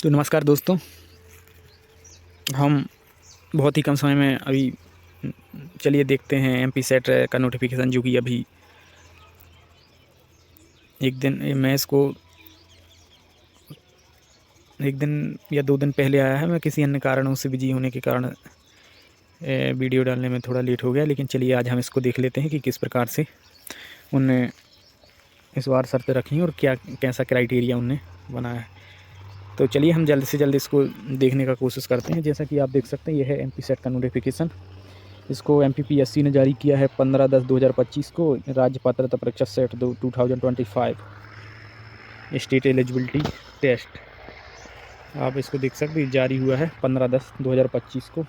तो नमस्कार दोस्तों। हम बहुत ही कम समय में अभी चलिए देखते हैं एमपी सेट का नोटिफिकेशन, जो कि अभी एक दिन या 2 दिन पहले आया है। मैं किसी अन्य कारणों से बिजी होने के कारण वीडियो डालने में थोड़ा लेट हो गया, लेकिन चलिए आज हम इसको देख लेते हैं कि किस प्रकार से उनने इस बार शर्तें रखी हैं और क्या कैसा क्राइटेरिया उनने बनाया है। तो चलिए हम जल्द से जल्द इसको देखने का कोशिश करते हैं। जैसा कि आप देख सकते हैं, यह है एमपी सेट का नोटिफिकेशन। इसको एमपीपीएससी ने जारी किया है 15/10/2025 को। राज्य पात्रता परीक्षा सेट 2025 स्टेट एलिजिबिलिटी टेस्ट, आप इसको देख सकते हैं, जारी हुआ है 15/10/2025 को।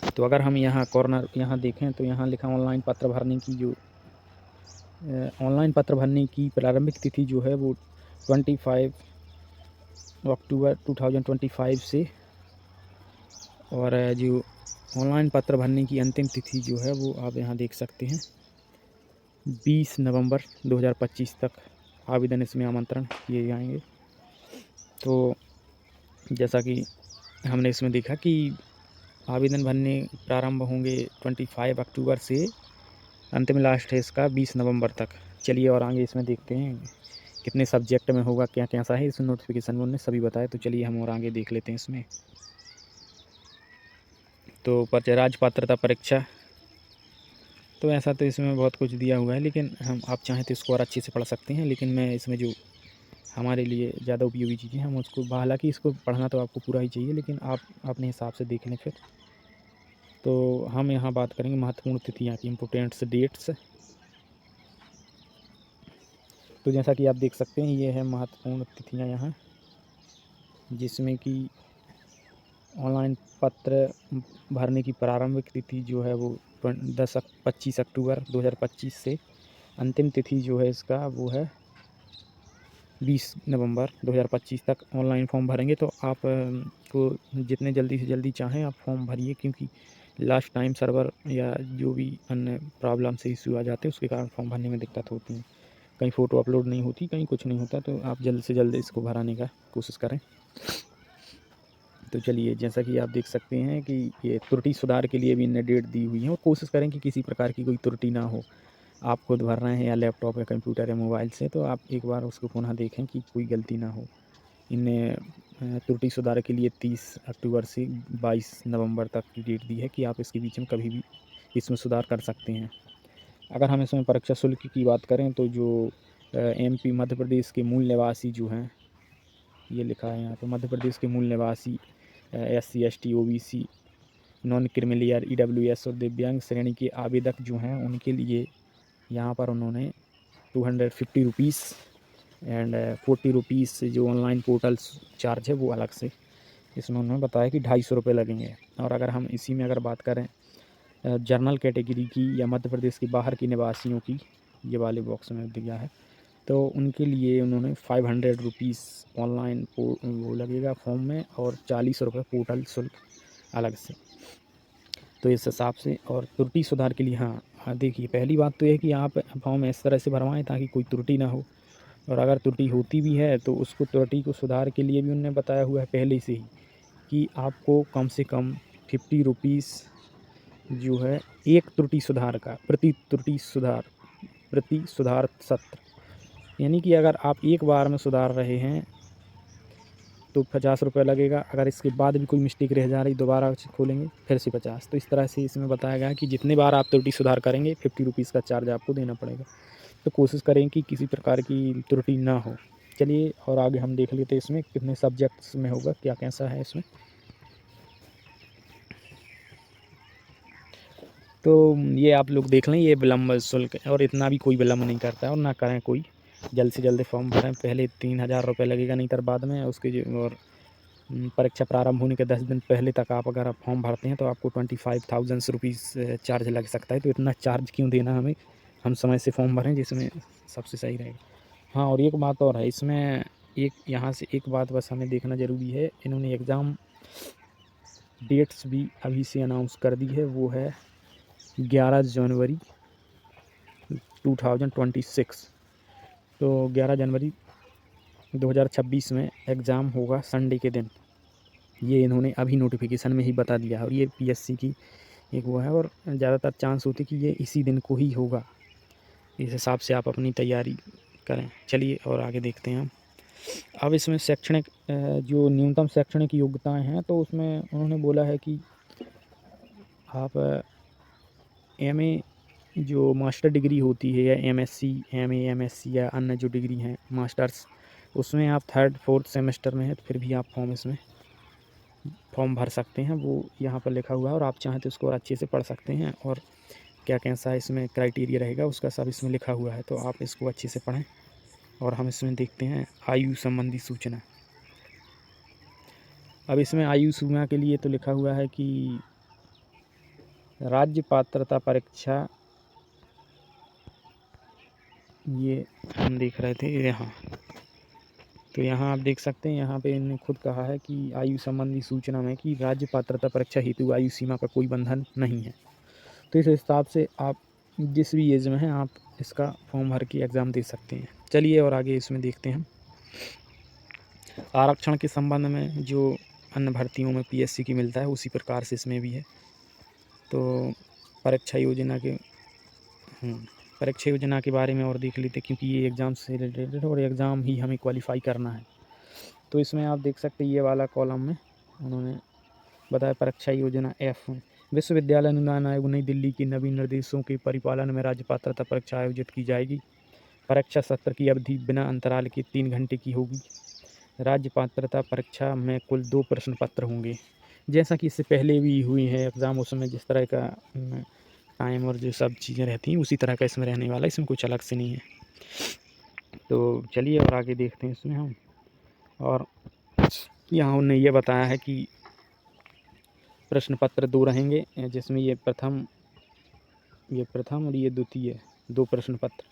तो अगर हम यहाँ कॉर्नर यहाँ देखें तो यहाँ लिखा ऑनलाइन पत्र भरने की प्रारंभिक तिथि जो है वो 25 अक्टूबर 2025 से, और जो ऑनलाइन पत्र भरने की अंतिम तिथि जो है वो आप यहाँ देख सकते हैं 20 नवंबर 2025 तक आवेदन इसमें आमंत्रण किए जाएंगे। तो जैसा कि हमने इसमें देखा कि आवेदन भरने प्रारंभ होंगे 25 अक्टूबर से, अंतिम लास्ट है इसका 20 नवंबर तक। चलिए और आगे इसमें देखते हैं कितने सब्जेक्ट में होगा, क्या कैसा है। इस नोटिफिकेशन में उन्होंने सभी बताया। तो चलिए हम और आगे देख लेते हैं इसमें। तो राज्य पात्रता परीक्षा, तो ऐसा तो इसमें बहुत कुछ दिया हुआ है, लेकिन आप चाहें तो इसको और अच्छे से पढ़ सकते हैं। लेकिन मैं इसमें जो हमारे लिए ज़्यादा उपयोगी चीज़ें हम उसको, हालांकि इसको पढ़ना तो आपको पूरा ही चाहिए, लेकिन आप अपने हिसाब से देख लें फिर। तो हम यहाँ बात करेंगे महत्वपूर्ण तिथियाँ की, इम्पोर्टेंट्स डेट्स। तो जैसा कि आप देख सकते हैं, ये है महत्वपूर्ण तिथियाँ यहाँ, जिसमें कि ऑनलाइन पत्र भरने की प्रारंभिक तिथि जो है वो 25 अक्टूबर 2025 से, अंतिम तिथि जो है इसका वो है 20 नवंबर 2025 तक ऑनलाइन फॉर्म भरेंगे। तो आप को जितने जल्दी से जल्दी चाहें आप फॉर्म भरिए, क्योंकि लास्ट टाइम सर्वर या जो भी अन्य प्रॉब्लम से इशू आ जाते हैं उसके कारण फॉर्म भरने में दिक्कत होती है। कहीं फ़ोटो अपलोड नहीं होती, कहीं कुछ नहीं होता। तो आप जल्द से जल्द इसको भराने का कोशिश करें। तो चलिए, जैसा कि आप देख सकते हैं कि ये त्रुटि सुधार के लिए भी इनने डेट दी हुई है, और कोशिश करें कि किसी प्रकार की कोई त्रुटि ना हो। आप खुद भर रहे हैं या लैपटॉप या कंप्यूटर या मोबाइल से, तो आप एक बार उसको पुनः देखें कि कोई गलती ना हो। इनने त्रुटि सुधार के लिए 30 अक्टूबर से 22 नवंबर तक की डेट दी है कि आप इसके बीच में कभी भी इसमें सुधार कर सकते हैं। अगर हम इसमें परीक्षा शुल्क की बात करें तो जो एमपी मध्य प्रदेश के मूल निवासी जो हैं, ये लिखा है यहाँ पे, मध्य प्रदेश के मूल निवासी SC ST OBC non creamy layer EWS और दिव्यांग श्रेणी के आवेदक जो हैं, उनके लिए यहाँ पर उन्होंने 250 रुपीज़ एंड 40 रुपीज़ जो ऑनलाइन पोर्टल चार्ज है वो अलग से इसमें उन्होंने बताया कि 250 रुपये लगेंगे। और अगर हम इसी में अगर बात करें जनरल कैटेगरी की या मध्य प्रदेश के बाहर के निवासियों की, ये वाले बॉक्स में दिया है, तो उनके लिए उन्होंने 500 रुपीज़ ऑनलाइन वो लगेगा फॉर्म में, और 40 रुपये पोर्टल शुल्क अलग से। तो इस हिसाब से, और त्रुटि सुधार के लिए हाँ देखिए, पहली बात तो यह कि आप फॉर्म इस तरह से भरवाएं ताकि कोई त्रुटि ना हो, और अगर त्रुटि होती भी है तो उसको, त्रुटि को सुधार के लिए भी उन्होंने बताया हुआ है पहले से ही कि आपको कम से कम 50 रुपीज़ जो है एक त्रुटि सुधार का, प्रति सुधार सत्र, यानी कि अगर आप एक बार में सुधार रहे हैं तो 50 रुपये लगेगा। अगर इसके बाद भी कोई मिस्टेक रह जा रही, दोबारा खोलेंगे फिर से 50। तो इस तरह से इसमें बताया गया है कि जितने बार आप त्रुटि सुधार करेंगे 50 रुपीज़ का चार्ज आपको देना पड़ेगा। तो कोशिश करें कि किसी प्रकार की त्रुटि ना हो। चलिए और आगे हम देख लेते हैं इसमें कितने सब्जेक्ट्स में होगा, क्या कैसा है इसमें। तो ये आप लोग देख लें, ये विलम्ब शुल्क है, और इतना भी कोई विलम्ब नहीं करता है, और ना करें कोई, जल्द से जल्द फॉर्म भरें। पहले 3000 रुपये लगेगा, नहीं तो बाद में उसके और परीक्षा प्रारंभ होने के 10 दिन पहले तक आप अगर आप फॉर्म भरते हैं तो आपको 25,000 रुपीज़ चार्ज लग सकता है। तो इतना चार्ज क्यों देना हमें, हम समय से फॉर्म भरें जिसमें सबसे सही रहेगा। हाँ, और एक बात और है इसमें, एक यहाँ से एक बात बस हमें देखना ज़रूरी है, इन्होंने एग्ज़ाम डेट्स भी अभी से अनाउंस कर दी है। वो है 11 जनवरी 2026। तो 11 जनवरी 2026 में एग्ज़ाम होगा संडे के दिन। ये इन्होंने अभी नोटिफिकेशन में ही बता दिया है और ये पीएससी की एक वो है और ज़्यादातर चांस होते कि ये इसी दिन को ही होगा। इस हिसाब से आप अपनी तैयारी करें। चलिए और आगे देखते हैं हम। अब इसमें शैक्षणिक जो न्यूनतम शैक्षणिक योग्यताएं हैं तो उसमें उन्होंने बोला है कि आप एमए जो मास्टर डिग्री होती है या एमएससी, एमए, एमएससी या अन्य जो डिग्री हैं मास्टर्स, उसमें आप 3rd 4th सेमेस्टर में है तो फिर भी आप फॉर्म भर सकते हैं। वो यहाँ पर लिखा हुआ है और आप चाहें तो उसको और अच्छे से पढ़ सकते हैं और क्या कैसा इसमें क्राइटेरिया रहेगा उसका सब इसमें लिखा हुआ है, तो आप इसको अच्छे से पढ़ें। और हम इसमें देखते हैं आयु संबंधी सूचना। अब इसमें आयु सीमा के लिए तो लिखा हुआ है कि राज्य पात्रता परीक्षा, ये हम देख रहे थे यहाँ, तो यहाँ आप देख सकते हैं यहाँ पे इन्होंने खुद कहा है कि आयु संबंधी सूचना में कि राज्य पात्रता परीक्षा हेतु आयु सीमा का कोई बंधन नहीं है। तो इस हिसाब से आप जिस भी एज में हैं आप इसका फॉर्म भर के एग्ज़ाम दे सकते हैं। चलिए और आगे इसमें देखते हैं। आरक्षण के संबंध में जो अन्य भर्तियों में पीएससी की मिलता है उसी प्रकार से इसमें भी है। तो परीक्षा योजना के बारे में और देख लेते क्योंकि ये एग्ज़ाम से रिलेटेड है और एग्ज़ाम ही हमें क्वालिफाई करना है। तो इसमें आप देख सकते हैं ये वाला कॉलम में उन्होंने बताया परीक्षा योजना F में विश्वविद्यालय अनुदान आयोग नई दिल्ली के नवीन निर्देशों के परिपालन में राज्य पात्रता परीक्षा आयोजित की जाएगी। परीक्षा सत्र की अवधि बिना अंतराल के 3 घंटे की होगी। राज्य पात्रता परीक्षा में कुल 2 प्रश्न पत्र होंगे, जैसा कि इससे पहले भी हुई है एग्ज़ाम, उसमें जिस तरह का टाइम और जो सब चीज़ें रहती हैं उसी तरह का इसमें रहने वाला है, इसमें कुछ अलग से नहीं है। तो चलिए और आगे देखते हैं इसमें हम। और यहाँ उन्होंने ये बताया है कि प्रश्न पत्र 2 रहेंगे, जिसमें ये प्रथम और ये द्वितीय 2 प्रश्न पत्र।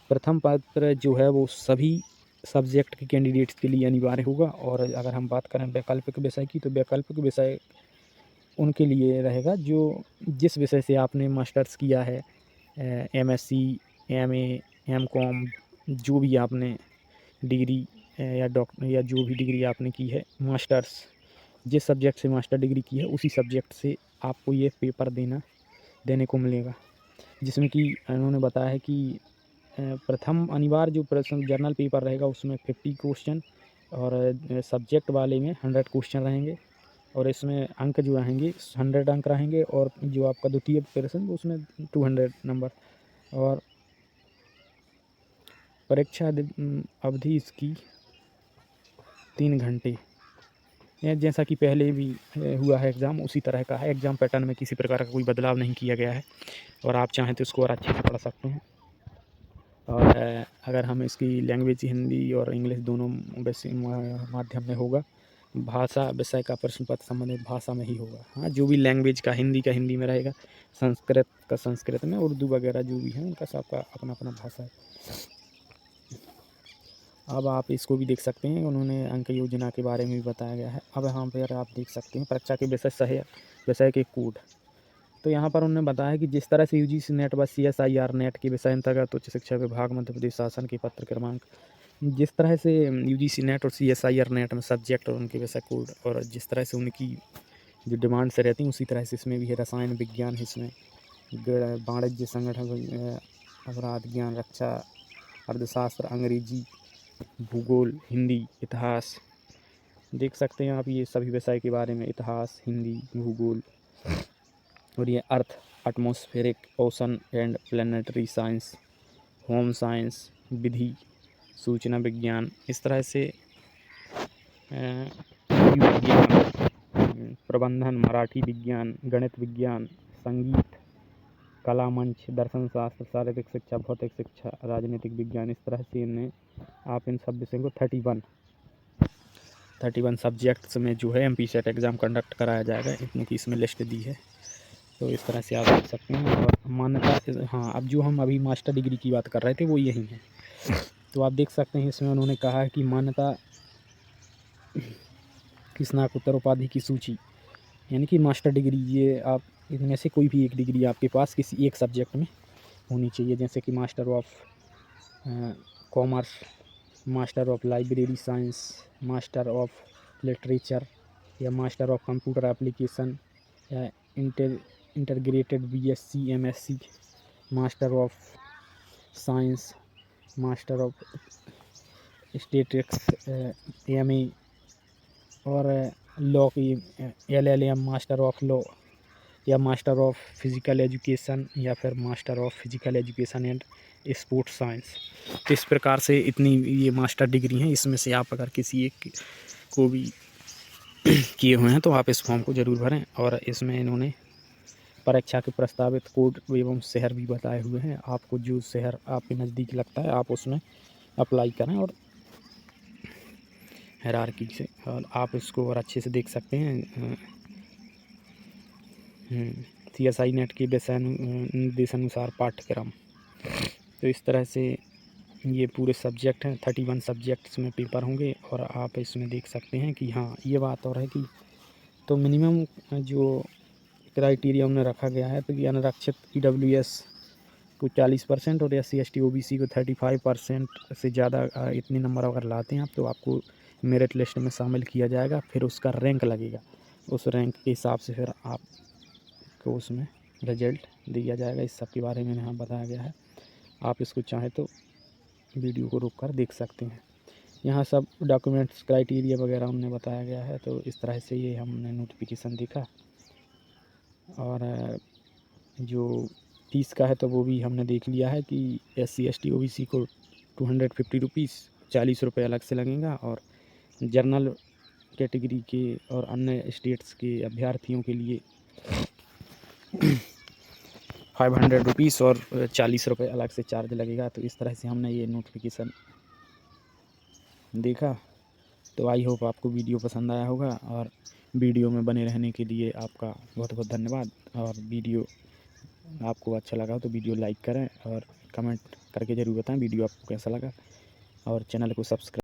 प्रथम पत्र जो है वो सभी सब्जेक्ट के कैंडिडेट्स के लिए अनिवार्य होगा और अगर हम बात करें वैकल्पिक विषय की तो वैकल्पिक विषय उनके लिए रहेगा जो जिस विषय से आपने मास्टर्स किया है, एमएससी, एमए, एमकॉम, जो भी आपने डिग्री या जो भी डिग्री आपने की है मास्टर्स, जिस सब्जेक्ट से मास्टर डिग्री की है उसी सब्जेक्ट से आपको ये पेपर देने को मिलेगा। जिसमें कि उन्होंने बताया है कि प्रथम अनिवार्य जो प्रश्न जर्नल पेपर रहेगा उसमें 50 क्वेश्चन और सब्जेक्ट वाले में 100 क्वेश्चन रहेंगे और इसमें अंक जो रहेंगे 100 अंक रहेंगे और जो आपका द्वितीय प्रश्न उसमें 200 नंबर और परीक्षा अवधि इसकी 3 घंटे, जैसा कि पहले भी हुआ है एग्ज़ाम उसी तरह का है। एग्ज़ाम पैटर्न में किसी प्रकार का कोई बदलाव नहीं किया गया है और आप चाहें तो इसको और अच्छे से पढ़ सकते हैं। और अगर हम इसकी लैंग्वेज हिंदी और इंग्लिश दोनों माध्यम में होगा। भाषा विषय का प्रश्न पत्र संबंधित भाषा में ही होगा। हाँ, जो भी लैंग्वेज का हिंदी में रहेगा, संस्कृत का संस्कृत में, उर्दू वगैरह जो भी है उनका सबका अपना अपना भाषा है। अब आप इसको भी देख सकते हैं, उन्होंने अंक योजना के बारे में भी बताया गया है। अब यहाँ पर आप देख सकते हैं परीक्षा के विषय के कोड। तो यहाँ पर उन्होंने बताया कि जिस तरह से यूजीसी नेट व CSIR नेट के विषय अंतर्गत उच्च शिक्षा विभाग मध्य प्रदेश शासन के पत्र क्रमांक, जिस तरह से यूजीसी नेट और CSIR नेट में सब्जेक्ट और उनके विषय कोड और जिस तरह से उनकी जो डिमांड से रहती हैं उसी तरह से इसमें भी है। रसायन विज्ञान है, इसमें वाणिज्य संगठन, अपराध ज्ञान, रक्षा, अर्थशास्त्र, अंग्रेजी, भूगोल, हिंदी, इतिहास, देख सकते हैं आप ये सभी विषय के बारे में, इतिहास, हिंदी, भूगोल और ये earth, atmospheric, ocean and planetary science, home science, विधि, सूचना विज्ञान, इस तरह से विज्ञान, प्रबंधन, मराठी विज्ञान, गणित विज्ञान, संगीत, कला मंच, दर्शन शास्त्र, शारीरिक शिक्षा, भौतिक शिक्षा, राजनीतिक विज्ञान, इस तरह से इन्हें आप इन सब विषयों को 31 सब्जेक्ट्स में जो है MPSET एग्ज़ाम कंडक्ट कराया जाएगा, इनकी इसमें लिस्ट दी है। तो इस तरह से आप देख सकते हैं। और मान्यता, हाँ, अब जो हम अभी मास्टर डिग्री की बात कर रहे थे वो यही है। तो आप देख सकते हैं इसमें उन्होंने कहा है कि मान्यता की स्नातकोत्तर उपाधि की सूची, यानी कि मास्टर डिग्री, ये आप इनमें से कोई भी एक डिग्री आपके पास किसी एक सब्जेक्ट में होनी चाहिए, जैसे कि master of commerce, master of library science, master of literature या मास्टर ऑफ कंप्यूटर एप्लीकेशन या integrated BSc MSc, master of science, master of statics MA और लॉ की एलएलएम, मास्टर ऑफ लॉ या मास्टर ऑफ फिज़िकल एजुकेशन या फिर master of physical education and sports science. तो इस प्रकार से इतनी ये मास्टर डिग्री हैं, इसमें से आप अगर किसी एक को भी किए हुए हैं तो आप इस फॉर्म को ज़रूर भरें। और इसमें इन्होंने परीक्षा के प्रस्तावित कोड एवं शहर भी बताए हुए हैं। आपको जो शहर आपके नज़दीक लगता है आप उसमें अप्लाई करें और हायरार्की से, और आप इसको और अच्छे से देख सकते हैं। CSI नेट के निर्देशानुसार पाठ्यक्रम। तो इस तरह से ये पूरे सब्जेक्ट हैं, 31 सब्जेक्ट्स में पेपर होंगे। और आप इसमें देख सकते हैं कि हाँ ये बात और है कि तो मिनिमम जो क्राइटेरिया उन्हें रखा गया है तो कि अनारक्षित EWS को 40% और SC ST OBC को 35% से ज़्यादा इतने नंबर अगर लाते हैं आप तो आपको मेरिट लिस्ट में शामिल किया जाएगा। फिर उसका रैंक लगेगा, उस रैंक के हिसाब से फिर आपको उसमें रिजल्ट दिया जाएगा। इस सब के बारे में यहाँ बताया गया है। आप इसको चाहें तो वीडियो को रोक कर देख सकते हैं। यहाँ सब डॉक्यूमेंट्स क्राइटेरिया वगैरह उन्हें बताया गया है। तो इस तरह से ये हमने नोटिफिकेशन देखा। और जो फीस का है तो वो भी हमने देख लिया है कि SC ST OBC को 250 रुपीज़ 40 रुपये अलग से लगेगा, और जनरल कैटेगरी के और अन्य स्टेट्स के अभ्यर्थियों के लिए 500 रुपीज़ और 40 रुपये अलग से चार्ज लगेगा। तो इस तरह से हमने ये नोटिफिकेशन देखा। तो आई होप आपको वीडियो पसंद आया होगा, और वीडियो में बने रहने के लिए आपका बहुत बहुत धन्यवाद। और वीडियो आपको अच्छा लगा हो तो वीडियो लाइक करें और कमेंट करके ज़रूर बताएं वीडियो आपको कैसा लगा, और चैनल को सब्सक्राइब